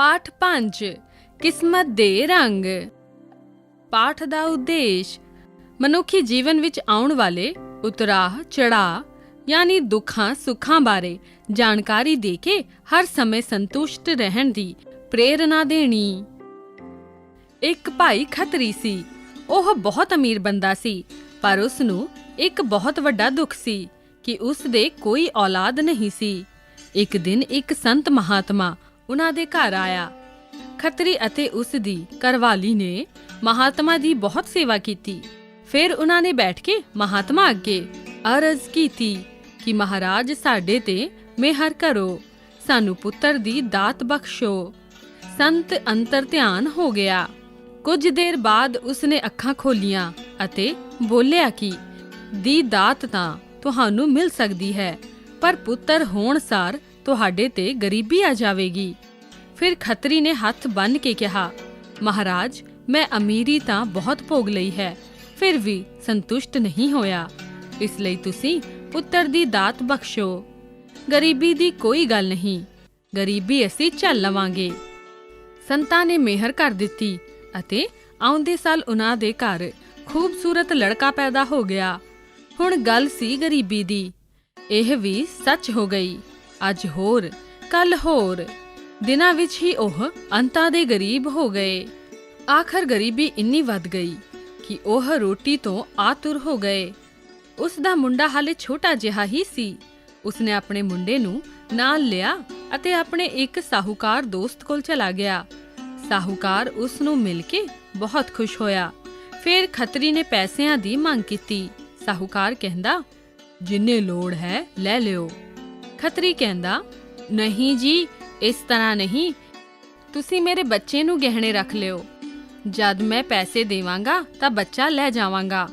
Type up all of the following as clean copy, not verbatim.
ਪਾਠ 5 ਕਿਸਮਤ ਦੇ ਰੰਗ। ਪਾਠ ਦਾ ਉਦੇਸ਼ ਮਨੁੱਖੀ ਜੀਵਨ ਵਿੱਚ ਆਉਣ ਵਾਲੇ ਉਤਰਾਅ ਚੜ੍ਹਾਅ ਯਾਨੀ ਦੁੱਖਾਂ ਸੁੱਖਾਂ ਬਾਰੇ ਜਾਣਕਾਰੀ ਦੇ ਕੇ ਹਰ ਸਮੇਂ ਸੰਤੁਸ਼ਟ ਰਹਿਣ ਦੀ ਪ੍ਰੇਰਨਾ ਦੇਣੀ। ਇੱਕ ਭਾਈ ਖੱਤਰੀ ਸੀ। ਉਹ ਬਹੁਤ ਅਮੀਰ ਬੰਦਾ ਸੀ, ਪਰ ਉਸ ਨੂੰ ਇੱਕ ਬਹੁਤ ਵੱਡਾ ਦੁੱਖ ਸੀ ਕਿ ਉਸ ਦੇ ਕੋਈ ਔਲਾਦ ਨਹੀਂ ਸੀ। ਇੱਕ ਦਿਨ ਇੱਕ ਸੰਤ ਮਹਾਤਮਾ ਉਹਨਾਂ ਦੇ ਘਰ ਆਇਆ। ਖੱਤਰੀ ਅਤੇ ਉਸ ਦੀ ਘਰਵਾਲੀ ਨੇ ਮਹਾਤਮਾ ਦੀ ਬਹੁਤ ਸੇਵਾ ਕੀਤੀ। ਫਿਰ ਉਹਨਾਂ ਨੇ ਬੈਠ ਕੇ ਮਹਾਤਮਾ ਅੱਗੇ ਅਰਜ਼ ਕੀਤੀ ਕਿ ਮਹਾਰਾਜ ਸਾਡੇ ਤੇ ਮਿਹਰ ਕਰੋ, ਸਾਨੂੰ ਪੁੱਤਰ ਦੀ ਦਾਤ ਬਖਸ਼ੋ। ਸੰਤ ਅੰਤਰ ਧਿਆਨ ਹੋ ਗਿਆ। ਕੁਝ ਦੇਰ ਬਾਅਦ ਉਸਨੇ ਅੱਖਾਂ ਖੋਲੀਆਂ ਅਤੇ ਬੋਲਿਆ ਕਿ ਦੀ ਦਾਤ ਤਾਂ ਤੁਹਾਨੂੰ ਮਿਲ ਸਕਦੀ ਹੈ, ਪਰ ਪੁੱਤਰ ਹੋਣ ਸਾਰ ਤੁਹਾਡੇ ਤੇ ਗਰੀਬੀ ਆ ਜਾਵੇਗੀ। ਫਿਰ ਖੱਤਰੀ ਨੇ ਹੱਥ ਬੰਨ੍ਹ ਕੇ ਕਿਹਾ, ਮਹਾਰਾਜ ਮੈਂ ਅਮੀਰੀ ਤਾਂ ਬਹੁਤ ਭੋਗ ਲਈ ਹੈ, ਫਿਰ ਵੀ ਸੰਤੁਸ਼ਟ ਨਹੀਂ ਹੋਇਆ, ਇਸ ਲਈ ਤੁਸੀਂ ਪੁੱਤਰ ਦੀ ਦਾਤ ਬਖਸ਼ੋ। ਗਰੀਬੀ ਦੀ ਕੋਈ ਗੱਲ ਨਹੀਂ, ਗਰੀਬੀ ਅਸੀਂ ਝੱਲ ਲਵਾਂਗੇ। ਸੰਤਾਂ ਨੇ ਮਿਹਰ ਕਰ ਦਿੱਤੀ ਅਤੇ ਆਉਂਦੇ ਸਾਲ ਉਹਨਾਂ ਦੇ ਘਰ ਖੂਬਸੂਰਤ ਲੜਕਾ ਪੈਦਾ ਹੋ ਗਿਆ। ਹੁਣ ਗੱਲ ਸੀ ਗਰੀਬੀ ਦੀ। ਇਹ ਵੀ ਸੱਚ ਹੋ ਗਈ। ਅੱਜ ਹੋਰ ਕੱਲ ਹੋਰ ਦਿਨਾਂ ਵਿੱਚ ਹੀ ਉਹ ਅੰਤਾਂ ਦੇ ਗਰੀਬ ਹੋ ਗਏ। ਆਖਰ ਗਰੀਬੀ ਇੰਨੀ ਵੱਧ ਗਈ ਕਿ ਉਹ ਰੋਟੀ ਤੋਂ ਆਤੁਰ ਹੋ ਗਏ। ਉਸ ਦਾ ਮੁੰਡਾ ਹਾਲੇ ਛੋਟਾ ਜਿਹਾ ਹੀ ਸੀ। ਉਸਨੇ ਆਪਣੇ ਮੁੰਡੇ ਨੂੰ ਨਾਲ ਲਿਆ ਅਤੇ ਆਪਣੇ ਇੱਕ ਸਾਹੂਕਾਰ ਦੋਸਤ ਕੋਲ ਚਲਾ ਗਿਆ। ਸਾਹੂਕਾਰ ਉਸ ਨੂੰ ਮਿਲ ਕੇ ਬਹੁਤ ਖੁਸ਼ ਹੋਇਆ। ਫਿਰ ਖੱਤਰੀ ਨੇ ਪੈਸਿਆਂ ਦੀ ਮੰਗ ਕੀਤੀ। ਸਾਹੂਕਾਰ ਕਹਿੰਦਾ, ਜਿੰਨੇ ਲੋੜ ਹੈ ਲੈ ਲਿਓ। ਖੱਤਰੀ ਕਹਿੰਦਾ, ਨਹੀਂ ਜੀ, ਇਸ ਤਰ੍ਹਾਂ ਨਹੀਂ, ਤੁਸੀਂ ਮੇਰੇ ਬੱਚੇ ਨੂੰ ਗਹਿਣੇ ਰੱਖ ਲਿਓ। ਜਦ ਮੈਂ ਪੈਸੇ ਦੇਵਾਂਗਾ ਤਾਂ ਬੱਚਾ ਲੈ ਜਾਵਾਂਗਾ।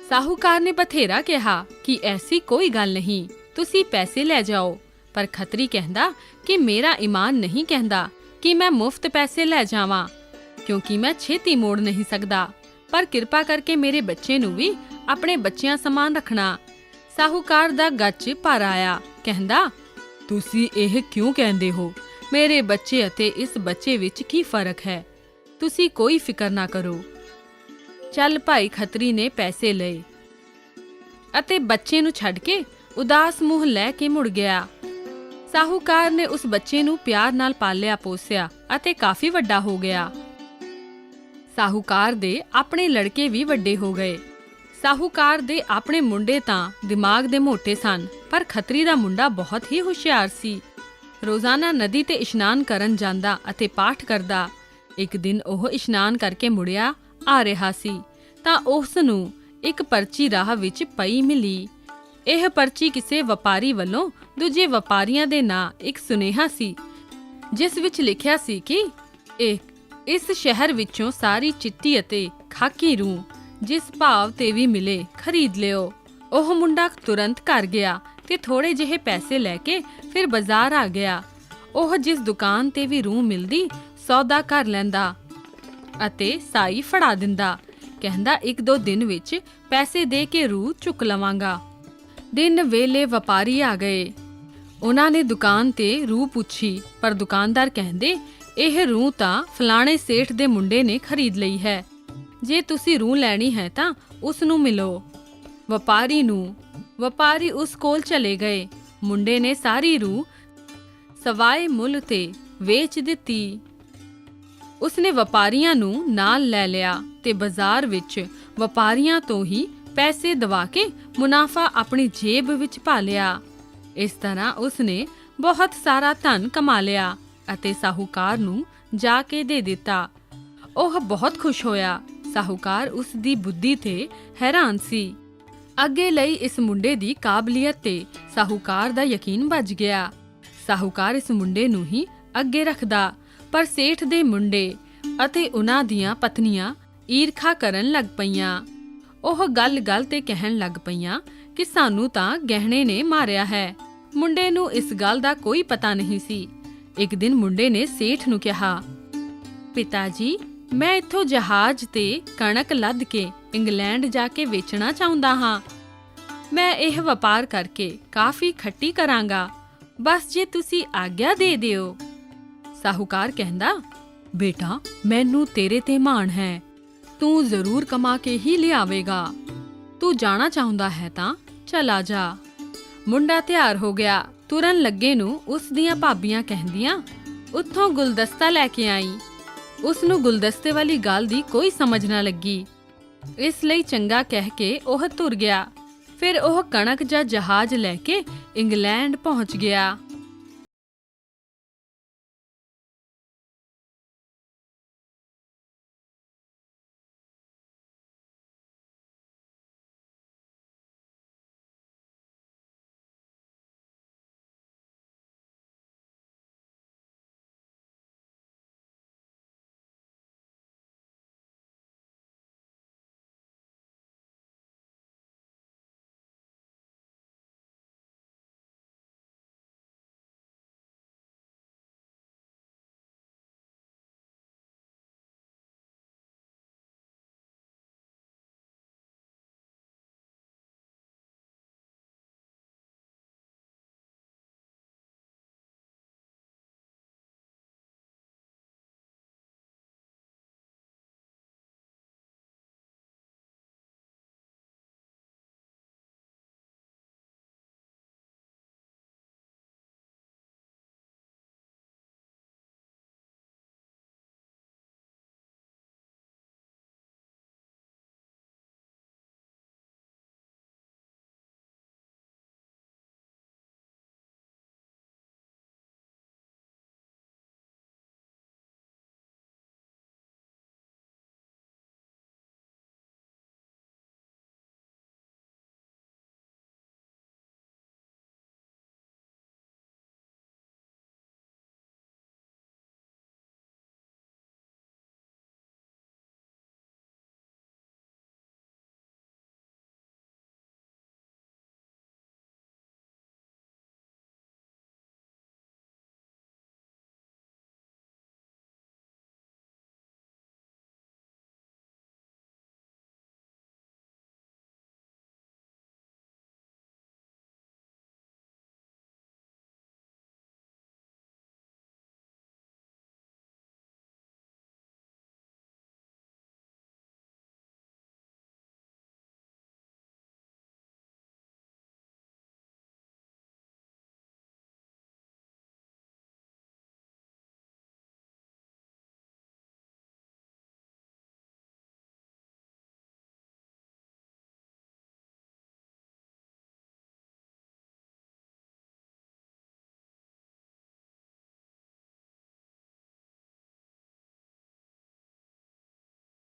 ਸਾਹੂਕਾਰ ਨੇ ਬਥੇਰਾ ਕਿਹਾ ਕਿ ਐਸੀ ਕੋਈ ਗੱਲ ਨਹੀਂ, ਤੁਸੀਂ ਪੈਸੇ ਲੈ ਜਾਓ। ਪਰ ਖੱਤਰੀ ਕਹਿੰਦਾ ਕਿ ਮੇਰਾ ਈਮਾਨ ਨਹੀਂ ਕਹਿੰਦਾ ਕਿ ਮੈਂ ਮੁਫਤ ਪੈਸੇ ਲੈ ਜਾਵਾਂ, ਕਿਉਂਕਿ ਮੈਂ ਛੇਤੀ ਮੋੜ ਨਹੀਂ ਸਕਦਾ, ਪਰ ਕਿਰਪਾ ਕਰਕੇ ਮੇਰੇ ਬੱਚੇ ਨੂੰ ਵੀ ਆਪਣੇ ਬੱਚਿਆਂ ਸਮਾਨ ਰੱਖਣਾ। ਸਾਹੂਕਾਰ ਦਾ ਗੱਚ ਭਰ ਆਇਆ। ਕਹਿੰਦਾ, ਤੁਸੀਂ ਇਹ ਕਿਉਂ ਕਹਿੰਦੇ ਹੋ? ਮੇਰੇ ਬੱਚੇ ਅਤੇ ਇਸ ਬੱਚੇ ਵਿੱਚ ਕੀ ਫਰਕ ਹੈ? ਤੁਸੀਂ ਕੋਈ ਫਿਕਰ ਨਾ ਕਰੋ। ਚੱਲ ਭਾਈ ਖੱਤਰੀ ਨੇ ਪੈਸੇ ਲਏ ਅਤੇ ਬੱਚੇ ਨੂੰ ਛੱਡ ਕੇ ਉਦਾਸ ਮੂੰਹ ਲੈ ਕੇ ਮੁੜ ਗਿਆ। ਸਾਹੂਕਾਰ ਨੇ ਉਸ ਬੱਚੇ ਨੂੰ ਪਿਆਰ ਨਾਲ ਪਾਲਿਆ ਪੋਸਿਆ ਅਤੇ ਕਾਫੀ ਵੱਡਾ ਹੋ ਗਿਆ। ਸਾਹੂਕਾਰ ਦੇ ਆਪਣੇ ਲੜਕੇ ਵੀ ਵੱਡੇ ਹੋ ਗਏ। ਸਾਹੂਕਾਰ ਦੇ ਆਪਣੇ ਮੁੰਡੇ ਤਾਂ ਦਿਮਾਗ ਦੇ ਮੋਟੇ ਸਨ, ਪਰ ਖੱਤਰੀ ਦਾ ਮੁੰਡਾ ਬਹੁਤ ਹੀ ਹੁਸ਼ਿਆਰ ਸੀ। ਰੋਜ਼ਾਨਾ ਨਦੀ ਤੇ ਇਸ਼ਨਾਨ ਕਰਨ ਜਾਂਦਾ ਅਤੇ ਪਾਠ ਕਰਦਾ। ਇੱਕ ਦਿਨ ਉਹ ਇਸ਼ਨਾਨ ਕਰਕੇ ਮੁੜਿਆ ਆ ਰਿਹਾ ਸੀ ਤਾਂ ਉਸ ਨੂੰ ਇੱਕ ਪਰਚੀ ਰਾਹ ਵਿੱਚ ਪਈ ਮਿਲੀ। ਇਹ ਪਰਚੀ ਕਿਸੇ ਵਪਾਰੀ ਵੱਲੋਂ ਦੂਜੇ ਵਪਾਰੀਆਂ ਦੇ ਨਾਂ ਇੱਕ ਸੁਨੇਹਾ ਸੀ, ਜਿਸ ਵਿੱਚ ਲਿਖਿਆ ਸੀ ਕਿ ਇਸ ਸ਼ਹਿਰ ਵਿੱਚੋਂ ਸਾਰੀ ਚਿੱਟੀ ਅਤੇ ਖਾਕੀ ਰੂੰ ਜਿਸ ਭਾਵ ਤੇ ਵੀ ਮਿਲੇ ਖਰੀਦ ਲਿਓ। ਉਹ ਮੁੰਡਾ ਤੁਰੰਤ ਘਰ ਗਿਆ ਤੇ ਥੋੜੇ ਜਿਹੇ ਪੈਸੇ ਲੈ ਕੇ ਫਿਰ ਬਾਜ਼ਾਰ ਆ ਗਿਆ। ਉਹ ਜਿਸ ਦੁਕਾਨ ਤੇ ਵੀ ਰੂੰ ਮਿਲਦੀ ਸੌਦਾ ਕਰ ਲੈਂਦਾ ਅਤੇ ਸਾਈ ਫੜਾ ਦਿੰਦਾ। ਕਹਿੰਦਾ, ਇੱਕ ਦੋ ਦਿਨ ਵਿੱਚ ਪੈਸੇ ਦੇ ਕੇ ਰੂੰ ਚੁੱਕ ਲਵਾਂਗਾ। ਦਿਨ ਵੇਲੇ ਵਪਾਰੀ ਆ ਗਏ। ਉਹਨਾਂ ਨੇ ਦੁਕਾਨ ਤੇ ਰੂੰ ਪੁੱਛੀ, ਪਰ ਦੁਕਾਨਦਾਰ ਕਹਿੰਦੇ, ਇਹ ਰੂੰ ਤਾਂ ਫਲਾਣੇ ਸੇਠ ਦੇ ਮੁੰਡੇ ਨੇ ਖਰੀਦ ਲਈ ਹੈ। ਜੇ ਤੁਸੀਂ ਰੂੰ ਲੈਣੀ ਹੈ ਤਾਂ ਉਸ ਨੂੰ ਮਿਲੋ। ਵਪਾਰੀ ਉਸ ਕੋਲ ਚਲੇ ਗਏ। ਮੁੰਡੇ ਨੇ ਸਾਰੀ ਰੂੰ ਸਵਾਏ ਮੁੱਲ ਤੇ ਵੇਚ ਦਿੱਤੀ। ਉਸਨੇ ਵਪਾਰੀਆਂ ਨੂੰ ਨਾਲ ਲੈ ਲਿਆ ਤੇ ਬਾਜ਼ਾਰ ਵਿੱਚ ਵਪਾਰੀਆਂ ਤੋਂ ਹੀ ਪੈਸੇ ਦਵਾ ਕੇ ਮੁਨਾਫਾ ਆਪਣੀ ਜੇਬ ਵਿੱਚ ਪਾ ਲਿਆ। ਇਸ ਤਰ੍ਹਾਂ ਉਸਨੇ ਬਹੁਤ ਸਾਰਾ ਧਨ ਕਮਾ ਲਿਆ ਅਤੇ ਸਾਹੂਕਾਰ ਨੂੰ ਜਾ ਕੇ ਦੇ ਦਿੱਤਾ। ਉਹ ਬਹੁਤ ਖੁਸ਼ ਹੋਇਆ। ਸਾਹੂਕਾਰ ਉਸ ਦੀ ਬੁੱਧੀ ਤੇ ਹੈਰਾਨ ਸੀ। ਅੱਗੇ ਲਈ ਇਸ ਮੁੰਡੇ ਦੀ ਕਾਬਲੀਅਤ ਤੇ ਸਾਹੂਕਾਰ ਦਾ ਯਕੀਨ ਵੱਜ ਗਿਆ। ਸਾਹੂਕਾਰ ਇਸ ਮੁੰਡੇ ਨੂੰ ਹੀ ਅੱਗੇ ਰੱਖਦਾ, ਪਰ ਸੇਠ ਦੇ ਮੁੰਡੇ ਅਤੇ ਉਹਨਾਂ ਦੀਆਂ ਪਤਨੀਆਂ ਈਰਖਾ ਕਰਨ ਲੱਗ ਪਈਆਂ। ਉਹ ਗੱਲ ਤੇ ਕਹਿਣ ਲੱਗ ਪਈਆਂ ਕਿ ਸਾਨੂੰ ਤਾਂ ਗਹਿਣੇ ਨੇ ਮਾਰਿਆ ਹੈ। ਮੁੰਡੇ ਨੂੰ ਇਸ ਗੱਲ ਦਾ ਕੋਈ ਪਤਾ ਨਹੀਂ ਸੀ। ਇੱਕ ਦਿਨ ਮੁੰਡੇ ਨੇ ਸੇਠ ਨੂੰ ਕਿਹਾ, ਪਿਤਾ ਜੀ, ਮੈਂ ਇੱਥੋਂ ਜਹਾਜ਼ ਤੇ ਕਣਕ ਲੱਦ ਕੇ ਇੰਗਲੈਂਡ ਜਾ ਕੇ ਵੇਚਣਾ ਚਾਹੁੰਦਾ ਹਾਂ। ਮੈਂ ਇਹ ਵਪਾਰ ਕਰਕੇ ਕਾਫੀ ਖੱਟੀ ਕਰਾਂਗਾ, ਬਸ ਜੇ ਤੁਸੀਂ ਆਗਿਆ ਦੇ ਦਿਓ। ਸਾਹੂਕਾਰ ਕਹਿੰਦਾ, ਬੇਟਾ ਮੈਨੂੰ ਤੇਰੇ ਤੇ ਮਾਣ ਹੈ, ਤੂੰ ਜ਼ਰੂਰ ਕਮਾ ਕੇ ਹੀ ਲਿਆਵੇਗਾ। ਤੂੰ ਜਾਣਾ ਚਾਹੁੰਦਾ ਹੈ ਤਾਂ ਚਲਾ ਜਾ। ਮੁੰਡਾ ਤਿਆਰ ਹੋ ਗਿਆ। ਤੁਰਨ ਲੱਗੇ ਨੂੰ ਉਸ ਦੀਆਂ ਭਾਬੀਆਂ ਕਹਿੰਦੀਆਂ, ਉੱਥੋਂ ਗੁਲਦਸਤਾ ਲੈ ਕੇ ਆਈ। ਉਸ ਨੂੰ ਗੁਲਦਸਤੇ ਵਾਲੀ ਗੱਲ ਦੀ ਕੋਈ ਸਮਝ ਨਾ ਲੱਗੀ, ਇਸ ਲਈ ਚੰਗਾ ਕਹਿ ਕੇ ਉਹ ਤੁਰ ਗਿਆ। ਫਿਰ ਉਹ ਕਣਕ ਜਾਂ ਜਹਾਜ਼ ਲੈ ਕੇ ਇੰਗਲੈਂਡ ਪਹੁੰਚ ਗਿਆ।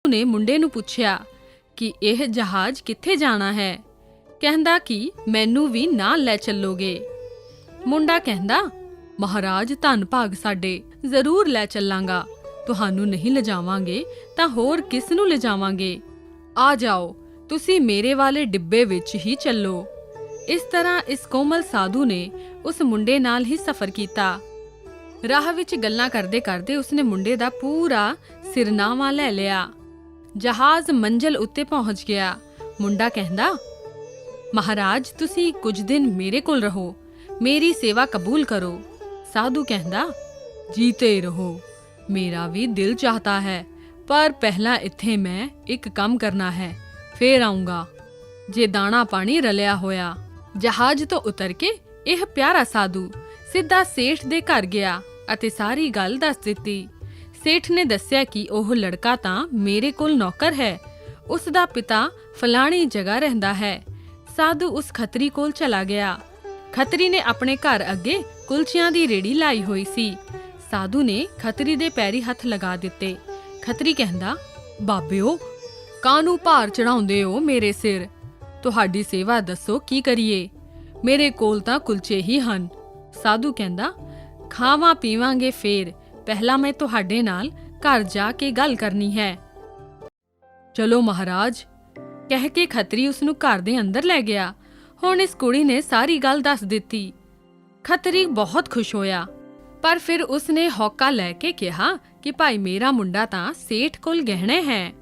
ਨੇ ਮੁੰਡੇ ਨੂੰ ਪੁੱਛਿਆ ਕਿ ਇਹ ਜਹਾਜ਼ ਕਿੱਥੇ ਜਾਣਾ ਹੈ। ਕਹਿੰਦਾ ਕਿ ਮੈਨੂੰ ਵੀ ਨਾਲ ਲੈ ਚੱਲੋਗੇ। ਮੁੰਡਾ ਕਹਿੰਦਾ, ਮਹਾਰਾਜ ਧੰਨ ਭਾਗ ਸਾਡੇ, ਜ਼ਰੂਰ ਲੈ ਚੱਲਾਂਗਾ। ਤੁਹਾਨੂੰ ਨਹੀਂ ਲਿਜਾਵਾਂਗੇ ਤਾਂ ਹੋਰ ਕਿਸ ਨੂੰ ਲਿਜਾਵਾਂਗੇ। ਆ ਜਾਓ, ਤੁਸੀਂ ਮੇਰੇ ਵਾਲੇ ਡਿੱਬੇ ਵਿੱਚ ਹੀ ਚੱਲੋ। ਇਸ ਤਰ੍ਹਾਂ ਇਸ ਕੋਮਲ ਸਾਧੂ ਨੇ ਉਸ ਮੁੰਡੇ ਨਾਲ ਹੀ ਸਫ਼ਰ ਕੀਤਾ। ਰਾਹ ਵਿੱਚ ਗੱਲਾਂ ਕਰਦੇ ਕਰਦੇ ਉਸਨੇ ਮੁੰਡੇ ਦਾ ਪੂਰਾ ਸਿਰਨਾਮਾ ਲੈ ਲਿਆ। ਜਹਾਜ਼ ਮੰਜ਼ਿਲ ਉੱਤੇ ਪਹੁੰਚ ਗਿਆ। ਮੁੰਡਾ ਕਹਿੰਦਾ, ਮਹਾਰਾਜ ਤੁਸੀਂ ਕੁਝ ਦਿਨ ਮੇਰੇ ਕੋਲ ਰਹੋ, ਮੇਰੀ ਸੇਵਾ ਕਬੂਲ ਕਰੋ। ਸਾਧੂ ਕਹਿੰਦਾ, ਜੀਤੇ ਰਹੋ, ਮੇਰਾ ਵੀ ਦਿਲ ਚਾਹਤਾ ਹੈ, ਪਰ ਪਹਿਲਾਂ ਇੱਥੇ ਮੈਂ ਇੱਕ ਕੰਮ ਕਰਨਾ ਹੈ, ਫੇਰ ਆਉਂਗਾ। ਜੇ ਦਾਣਾ ਪਾਣੀ ਰਲਿਆ ਹੋਇਆ। ਜਹਾਜ਼ ਤੋਂ ਉਤਰ ਕੇ ਇਹ ਪਿਆਰਾ ਸਾਧੂ ਸਿੱਧਾ ਸੇਠ ਦੇ ਘਰ ਗਿਆ ਅਤੇ ਸਾਰੀ ਗੱਲ ਦੱਸ ਦਿੱਤੀ। ਸੇਠ ਨੇ ਦੱਸਿਆ ਕਿ ਉਹ ਲੜਕਾ ਤਾਂ ਮੇਰੇ ਕੋਲ ਨੌਕਰ ਹੈ, ਉਸ ਦਾ ਪਿਤਾ ਫਲਾਣੀ ਜਗ੍ਹਾ ਰਹਿੰਦਾ ਹੈ। ਸਾਧੂ ਉਸ ਖੱਤਰੀ ਕੋਲ ਚਲਾ ਗਿਆ। ਖੱਤਰੀ ਨੇ ਆਪਣੇ ਘਰ ਅੱਗੇ ਕੁਲਚਿਆਂ ਦੀ ਰੇੜੀ ਲਾਈ ਹੋਈ ਸੀ। ਸਾਧੂ ਨੇ ਖੱਤਰੀ ਦੇ ਪੈਰੀ ਹੱਥ ਲਗਾ ਦਿੱਤੇ। ਖੱਤਰੀ ਕਹਿੰਦਾ, ਬਾਬਿਓ, ਕਾਹਨੂੰ ਭਾਰ ਚੜਾਉਂਦੇ ਹੋ ਮੇਰੇ ਸਿਰ? ਤੁਹਾਡੀ ਸੇਵਾ ਦੱਸੋ, ਕੀ ਕਰੀਏ? ਮੇਰੇ ਕੋਲ ਤਾਂ ਕੁਲਚੇ ਹੀ ਹਨ। ਸਾਧੂ ਕਹਿੰਦਾ, ਖਾਵਾਂ ਪੀਵਾਂਗੇ ਫੇਰ, ਪਹਿਲਾਂ ਮੈਂ ਤੁਹਾਡੇ ਨਾਲ ਘਰ ਜਾ ਕੇ ਗੱਲ ਕਰਨੀ ਹੈ। ਚਲੋ ਮਹਾਰਾਜ, ਕਹਿ ਕੇ ਖੱਤਰੀ ਉਸ ਨੂੰ ਘਰ ਦੇ ਅੰਦਰ ਲੈ ਗਿਆ। ਹੁਣ ਇਸ ਕੁੜੀ ਨੇ ਸਾਰੀ ਗੱਲ ਦੱਸ ਦਿੱਤੀ। ਖੱਤਰੀ ਬਹੁਤ ਖੁਸ਼ ਹੋਇਆ, ਪਰ ਫਿਰ ਉਸਨੇ ਹੌਕਾ ਲੈ ਕੇ ਕਿਹਾ ਕਿ ਭਾਈ ਮੇਰਾ ਮੁੰਡਾ ਤਾਂ ਸੇਠ ਕੋਲ ਗਹਿਣੇ ਹੈ,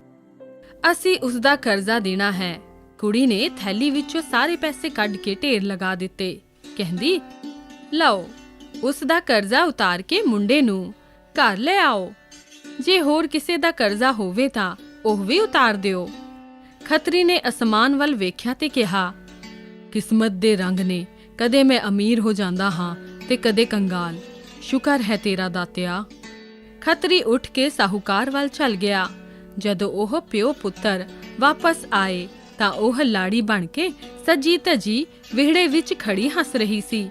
ਅਸੀਂ ਉਸ ਦਾ ਕਰਜ਼ਾ ਦੇਣਾ ਹੈ। ਕੁੜੀ ਨੇ ਥੈਲੀ ਵਿੱਚੋਂ ਸਾਰੇ ਪੈਸੇ ਕੱਢ ਕੇ ਢੇਰ ਲਗਾ ਦਿੱਤੇ। ਕਹਿੰਦੀ, ਲਓ, ਉਸ ਦਾ ਕਰਜ਼ਾ ਉਤਾਰ ਕੇ ਮੁੰਡੇ ਨੂੰ ਘਰ ਲੈ ਆਓ। ਜੇ ਹੋਰ ਕਿਸੇ ਦਾ ਕਰਜ਼ਾ ਹੋਵੇ ਤਾਂ ਉਹ ਵੀ ਉਤਾਰ ਦਿਓ। ਖੱਤਰੀ ਨੇ ਅਸਮਾਨ ਵੱਲ ਵੇਖਿਆ ਤੇ ਕਿਹਾ, ਕਿਸਮਤ ਦੇ ਰੰਗ ਨੇ, ਕਦੇ ਮੈਂ ਅਮੀਰ ਹੋ ਜਾਂਦਾ ਹਾਂ ਤੇ ਕਦੇ ਕੰਗਾਲ। ਸ਼ੁਕਰ ਹੈ ਤੇਰਾ ਦਾਤਿਆ। ਖੱਤਰੀ ਉੱਠ ਕੇ ਸਾਹੂਕਾਰ ਵੱਲ ਚੱਲ ਗਿਆ। ਜਦੋਂ ਉਹ ਪਿਓ ਪੁੱਤਰ ਵਾਪਸ ਆਏ ਤਾਂ ਉਹ ਲਾੜੀ ਬਣ ਕੇ ਸਜੀ ਧਜੀ ਵਿਹੜੇ ਵਿੱਚ ਖੜੀ ਹੱਸ ਰਹੀ ਸੀ।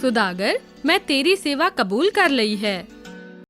ਸੁਦਾਗਰ, ਮੈਂ ਤੇਰੀ ਸੇਵਾ ਕਬੂਲ ਕਰ ਲਈ ਹੈ।